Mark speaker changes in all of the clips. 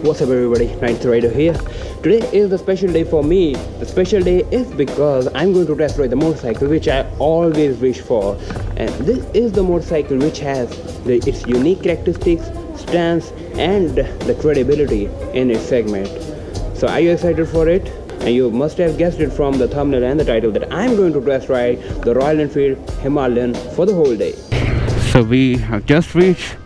Speaker 1: What's up everybody, 93Rider here. Today is the special day for me. The special day is because I'm going to test ride the motorcycle which I always wish for. And this is the motorcycle which has its unique characteristics, stance and the credibility in its segment. So are you excited for it? And you must have guessed it from the thumbnail and the title that I'm going to test ride the Royal Enfield Himalayan for the whole day. So we have just reached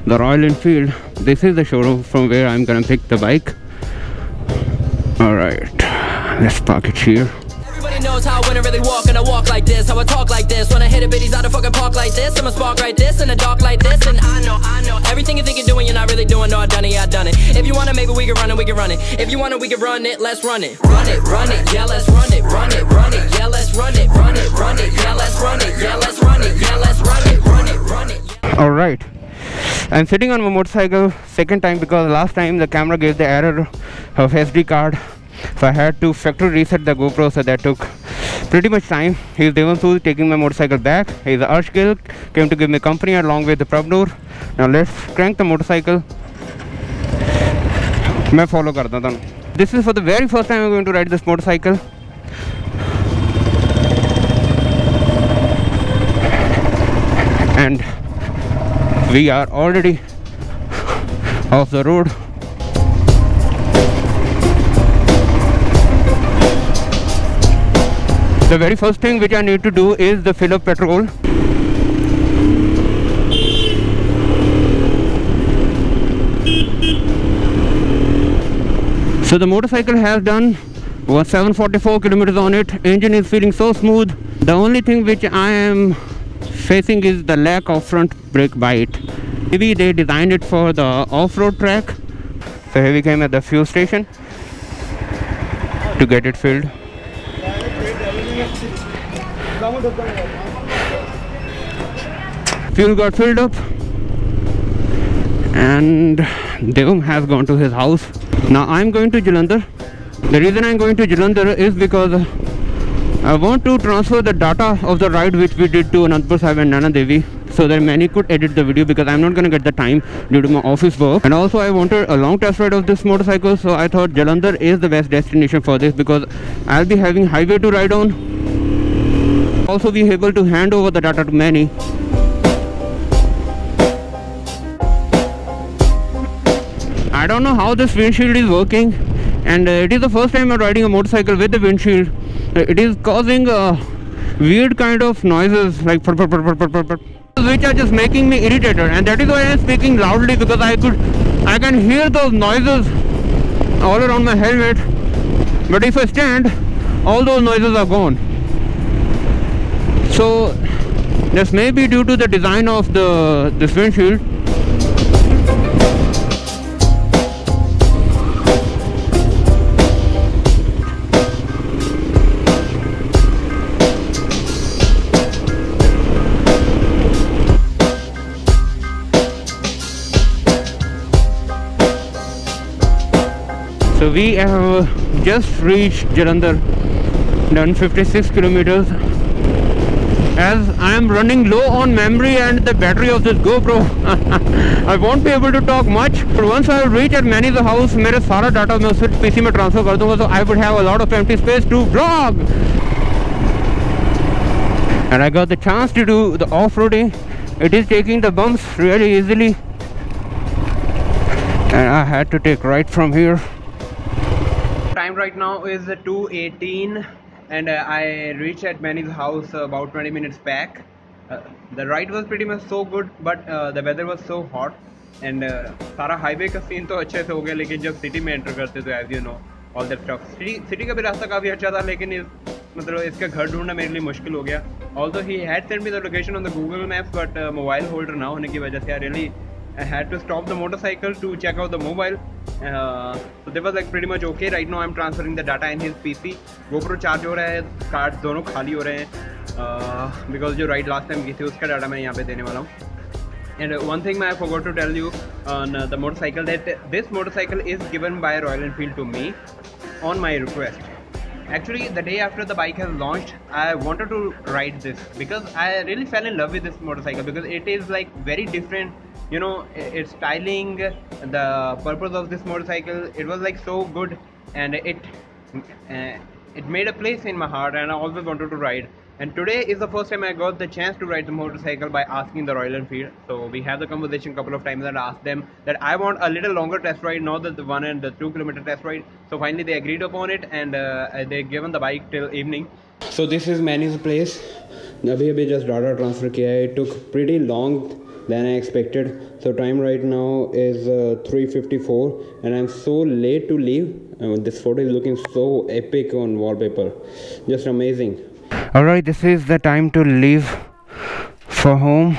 Speaker 1: the Royal Enfield. This is the showroom from where I'm gonna pick the bike. Alright, let's park it here.
Speaker 2: Everybody knows how when I really walk and I walk like this, how I talk like this. When I hit a bit, he's out of fucking park like this. I'm a spark like this in the dark like this. And I know everything you think you're doing, you're not really doing. No, I done it, yeah, I done it. If you want it, maybe we can run it, we can run it. If you want it, we can run it, let's run it. Run it, yeah, let's run it, run it, run it, yeah, let's run it, run it, run it, yeah, let's run it, yeah, let's run it, yeah, let's run it, run it, run it.
Speaker 1: Alright, I'm sitting on my motorcycle second time because last time the camera gave the error of SD card. So I had to factory reset the GoPro, so that took pretty much time. He's Devansu taking my motorcycle back. He's Arshgil, came to give me company along with the Prabnur. Now let's crank the motorcycle. मैं follow करता था. This is for the very first time I'm going to ride this motorcycle. And we are already off the road. The very first thing which I need to do is the fill up petrol. So the motorcycle has done 744 kilometers on it. Engine is feeling so smooth. The only thing which I am facing is the lack of front brake bite. Maybe they designed it for the off-road track. So here we came at the fuel station to get it filled. Fuel got filled up and Devam has gone to his house. Now I'm going to Jalandhar. The reason I'm going to Jalandhar is because I want to transfer the data of the ride which we did to Anandpur Sahib and Nana Devi, so that many could edit the video because I'm not going to get the time due to my office work. And also I wanted a long test ride of this motorcycle, so I thought Jalandhar is the best destination for this because I'll be having highway to ride on. Also be able to hand over the data to many. I don't know how this windshield is working, and it is the first time I'm riding a motorcycle with the windshield. It is causing weird kind of noises like which are just making me irritated, and that is why I'm speaking loudly, because I can hear those noises all around my helmet. But if I stand, all those noises are gone. So this may be due to the design of this windshield. So we have just reached Jalandhar, done 56 kilometers. As I am running low on memory and the battery of this GoPro, I won't be able to talk much. But once I reach at Manny's house, मेरे सारा data मैं उसे PC में transfer कर दूँगा, so I would have a lot of empty space to vlog. And I got the chance to do the off-roading. It is taking the bumps really easily, and I had to take right from here. Time right now is 2:18 and I reached at Manny's house about 20 minutes back. The ride was pretty much so good, but the weather was so hot and सारा highway का scene तो अच्छे से हो गया, लेकिन जब city में enter करते तो as you know all that stuff, city का भी रास्ता काफ़ी अच्छा था, लेकिन मतलब इसका घर ढूंढना मेरे लिए मुश्किल हो गया. Although he had sent me the location on the Google Maps, but mobile holder ना होने की वजह से I had to stop the motorcycle to check out the mobile. So they was like pretty much okay. Right now I'm transferring the data in his PC. GoPro charge हो रहा है, cards दोनों खाली हो रहे हैं because जो ride last time की थी उसका data मैं यहाँ पे देने वाला हूँ. And one thing I forgot to tell you on the motorcycle, that this motorcycle is given by Royal Enfield to me on my request. Actually, the day after the bike has launched, I wanted to ride this because I really fell in love with this motorcycle because it is like very different you know, its styling, the purpose of this motorcycle, it was like so good, and it made a place in my heart, and I always wanted to ride. And today is the first time I got the chance to ride the motorcycle by asking the Royal Enfield. So we had the conversation a couple of times and I asked them that I want a little longer test ride, not the 1 and the 2 kilometer test ride. So finally they agreed upon it, and they given the bike till evening. So this is Manny's place. अभी just data transfer किया है. It took pretty long than I expected. So time right now is 3:54 and I'm so late to leave. This photo is looking so epic on wallpaper, just amazing. Alright, this is the time to leave for home.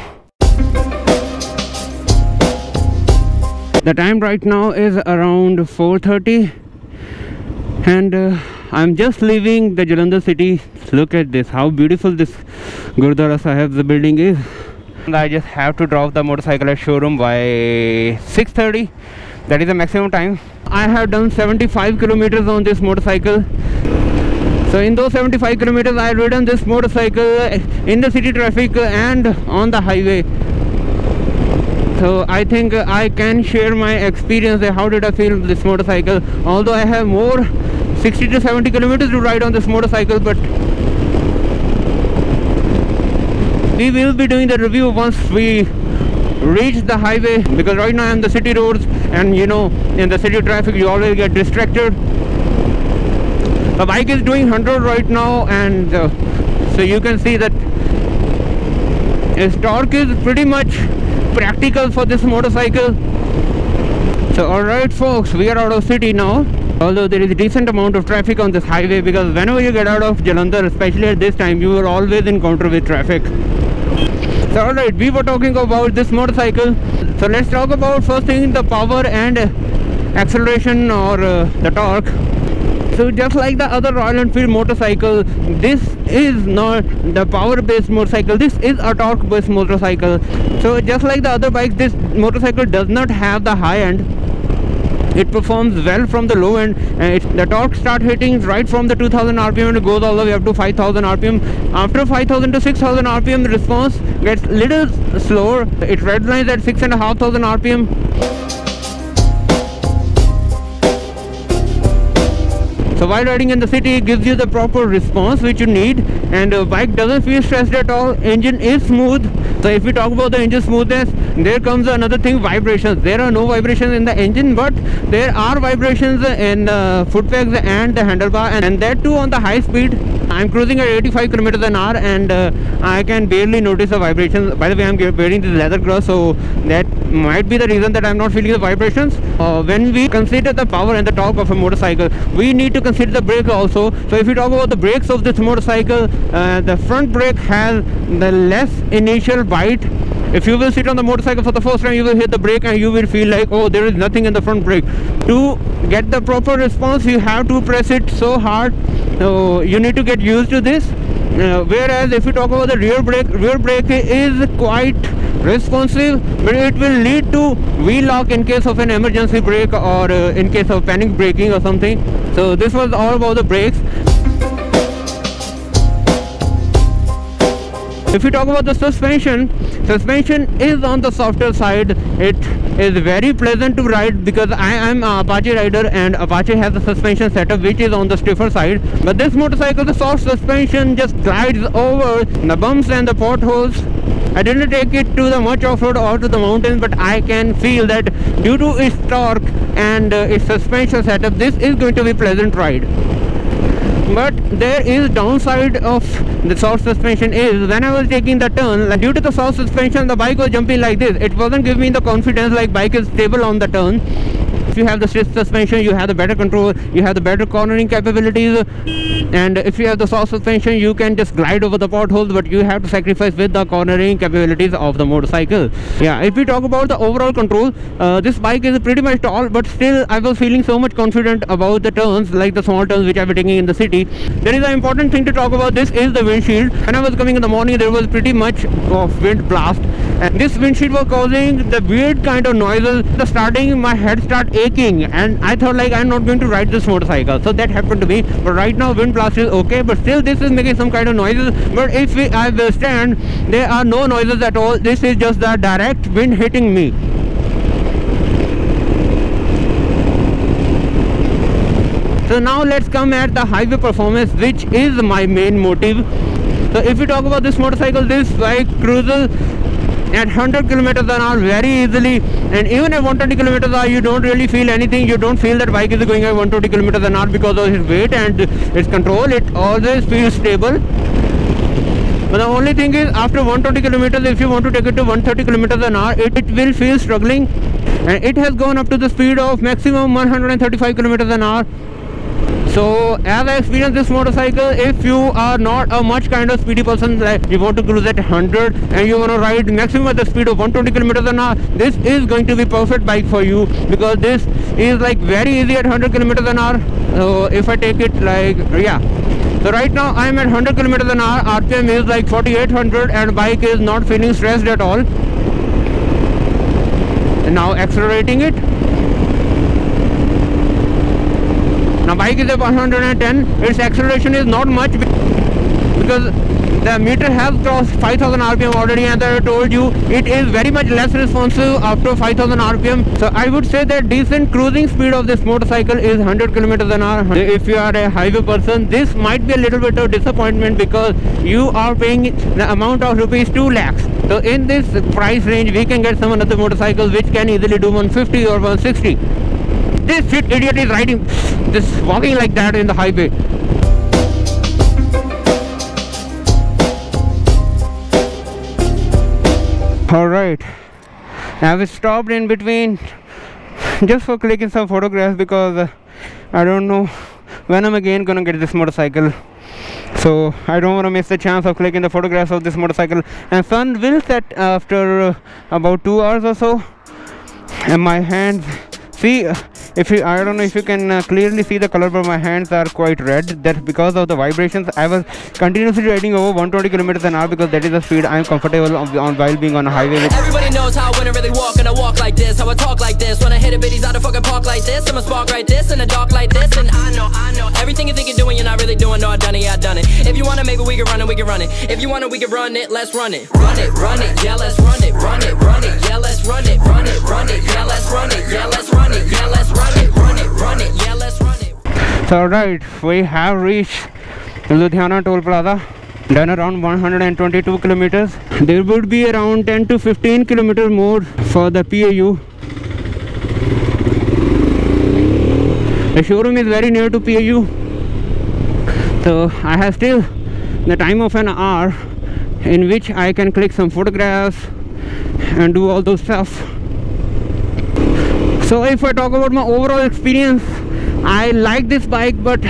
Speaker 1: The time right now is around 4:30 and I'm just leaving the Jalandhar city. Look at this, how beautiful this Gurudwara Sahib the building is. And I just have to drop the motorcycle at showroom by 6:30. That is the maximum time. I have done 75 kilometers on this motorcycle. So in those 75 kilometers I have ridden this motorcycle in the city traffic and on the highway. So I think I can share my experience. How did I feel this motorcycle? Although I have more 60 to 70 kilometers to ride on this motorcycle, but we will be doing the review once we reach the highway, because right now I'm on the city roads, and you know, in the city traffic you always get distracted. The bike is doing 100 right now, and so you can see that its torque is pretty much practical for this motorcycle. So alright folks, we are out of city now, although there is a decent amount of traffic on this highway, because whenever you get out of Jalandhar, especially at this time, you will always encounter with traffic. So alright, we were talking about this motorcycle, so let's talk about first thing, the power and acceleration, or the torque. So just like the other Royal Enfield motorcycle, this is not the power based motorcycle, this is a torque based motorcycle. So just like the other bikes, this motorcycle does not have the high end. It performs well from the low end. The torque start hitting right from the 2000 rpm and it goes all the way up to 5000 rpm. After 5000 to 6000 rpm, the response gets little slower. It redlines at 6500 rpm. So while riding in the city, it gives you the proper response which you need, and the bike doesn't feel stressed at all. Engine is smooth. So if we talk about the engine smoothness, there comes another thing, vibrations. There are no vibrations in the engine, but there are vibrations in the foot pegs and the handlebar, and that too on the high speed. I'm cruising at 85 kilometers an hour, and I can barely notice the vibrations. By the way, I'm wearing this leather gloves, so that might be the reason that I'm not feeling the vibrations. When we consider the power and the torque of a motorcycle, we need to consider the brake also. So if you talk about the brakes of this motorcycle, the front brake has the less initial bite. If you will sit on the motorcycle for the first time, you will hit the brake and you will feel like, oh, there is nothing in the front brake. To get the proper response, you have to press it so hard. So you need to get used to this. Whereas if you talk about the rear brake is quite responsive, but it will lead to wheel lock in case of an emergency brake, or in case of panic braking or something. So this was all about the brakes. If you talk about the suspension is on the softer side. It is very pleasant to ride, because I am an Apache rider, and Apache has a suspension setup which is on the stiffer side. But this motorcycle, the soft suspension just glides over the bumps and the potholes. I didn't take it to the much off-road or to the mountains, but I can feel that due to its torque and its suspension setup, this is going to be a pleasant ride. But there is downside of the soft suspension is, when I was taking the turn, due to the soft suspension, the bike was jumping like this. It wasn't giving me the confidence like bike is stable on the turn. If you have the stiff suspension, you have the better control, you have the better cornering capabilities, and if you have the soft suspension, you can just glide over the potholes, but you have to sacrifice with the cornering capabilities of the motorcycle. Yeah, if we talk about the overall control, this bike is pretty much tall, but still I was feeling so much confident about the turns, like the small turns which I was taking in the city. There is an important thing to talk about. This is the windshield. When I was coming in the morning, there was pretty much of wind blast, and this windshield was causing the weird kind of noises. The starting, my head started aching, and I thought like I'm not going to ride this motorcycle. So that happened to me. But right now wind blast is okay, but still this is making some kind of noises. But if I will stand, there are no noises at all. This is just the direct wind hitting me. So now let's come at the highway performance, which is my main motive. So if we talk about this motorcycle, this bike cruises at 100 kilometers an hour very easily, and even at 120 kilometers an hour you don't really feel anything. You don't feel that bike is going at 120 kilometers an hour because of its weight and its control. It always feels stable. But the only thing is, after 120 kilometers, if you want to take it to 130 kilometers an hour, it will feel struggling, and it has gone up to the speed of maximum 135 kilometers an hour. So as I experienced this motorcycle, if you are not a much kind of speedy person, like you want to cruise at 100 and you want to ride maximum at the speed of 120 kilometers an hour, this is going to be perfect bike for you, because this is like very easy at 100 kilometers an hour. So if I take it like, yeah, so right now I am at 100 kilometers an hour, RPM is like 4800, and bike is not feeling stressed at all. And now accelerating it. Now bike is at 110, its acceleration is not much because the meter has crossed 5000 RPM already, and as I told you, it is very much less responsive after 5000 RPM. So I would say that decent cruising speed of this motorcycle is 100 kilometers an hour. If you are a highway person, this might be a little bit of disappointment because you are paying the amount of rupees 2 lakhs. So in this price range, we can get some other motorcycles which can easily do 150 or 160. This shit idiot is riding, just walking like that in the highway. Alright, I've stopped in between just for clicking some photographs because I don't know when I'm again gonna get this motorcycle. So I don't want to miss the chance of clicking the photographs of this motorcycle. And sun will set after about 2 hours or so, and my hands, see, if you, I don't know if you can clearly see the color, but my hands are quite red. That's because of the vibrations. I was continuously riding over 120 kilometers an hour because that is the speed I am comfortable on while being on a highway with.
Speaker 2: Everybody knows how I really walk, and I walk like this, how I talk like this. When I hit a bitties out of fucking park like this, I'm a spark right this in the dark like this. And I know everything you think you're doing, you're not really doing. No, I done it, yeah, I done it. If you want it, maybe we can run it, we can run it. If you want it, we can run it, let's run it. Run it, yeah, let's run it, run it, run it, yeah, let's run it, run it, run it, yeah, let's run it, yeah, let's run it, yeah, let's run it, run it, run it, yeah, let's run it.
Speaker 1: So right, we have reached Ludhiana toll plaza, done around 122 kilometers. There would be around 10 to 15 kilometers more for the PAU. The showroom is very near to PAU, so I have still the time of an hour in which I can click some photographs and do all those stuff. So if I talk about my overall experience, I like this bike, but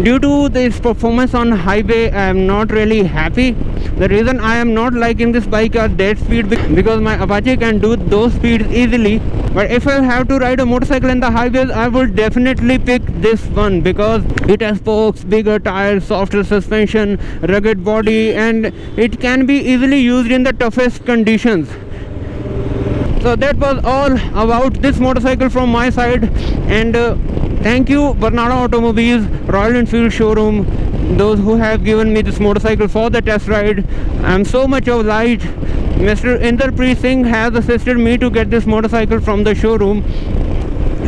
Speaker 1: due to this performance on highway, I am not really happy. The reason I am not liking this bike at that speed because my Apache can do those speeds easily. But if I have to ride a motorcycle in the highways, I would definitely pick this one because it has spokes, bigger tires, softer suspension, rugged body, and it can be easily used in the toughest conditions. So that was all about this motorcycle from my side, and thank you Bernardo Automobiles, Royal Enfield showroom, those who have given me this motorcycle for the test ride. I am so much obliged. Mr. Inderpreet Singh has assisted me to get this motorcycle from the showroom,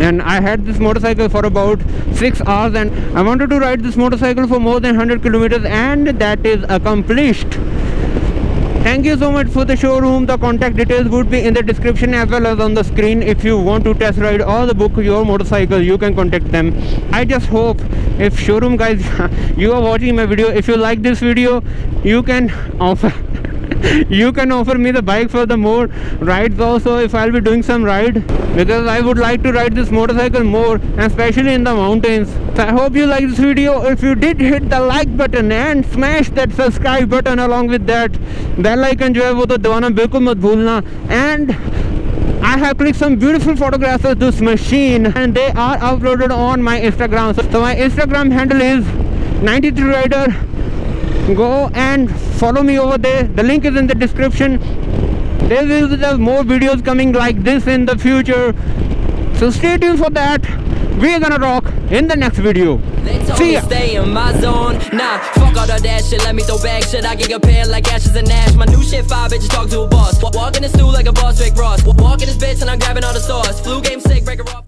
Speaker 1: and I had this motorcycle for about 6 hours, and I wanted to ride this motorcycle for more than 100 kilometers, and that is accomplished. Thank you so much for the showroom. The contact details would be in the description as well as on the screen. If you want to test ride or the book your motorcycle, you can contact them. I just hope, if showroom guys you are watching my video, if you like this video, you can offer me the bike for the more rides also, if I'll be doing some ride, because I would like to ride this motorcycle more, and especially in the mountains. So I hope you like this video. If you did, hit the like button and smash that subscribe button, along with that bell icon jo hai wo to dabana bilkul mat bhulna. And I have clicked some beautiful photographs of this machine, and they are uploaded on my Instagram. So my Instagram handle is 93Rider. Go and follow me over there. The link is in the description. There will be more videos coming like this in the future, so stay tuned for that. We're gonna rock in the next video.
Speaker 2: They told
Speaker 1: See
Speaker 2: me
Speaker 1: ya.
Speaker 2: stay in my zone. Nah, fuck all of that shit, let me throw back shit. I get compared like ashes and ash. My new shit, 5 bitches talk to a boss. Walk in the stool like a boss, Rick Ross. Walk in this bitch and I'm grabbing all the sauce. Flu game sick, break her off.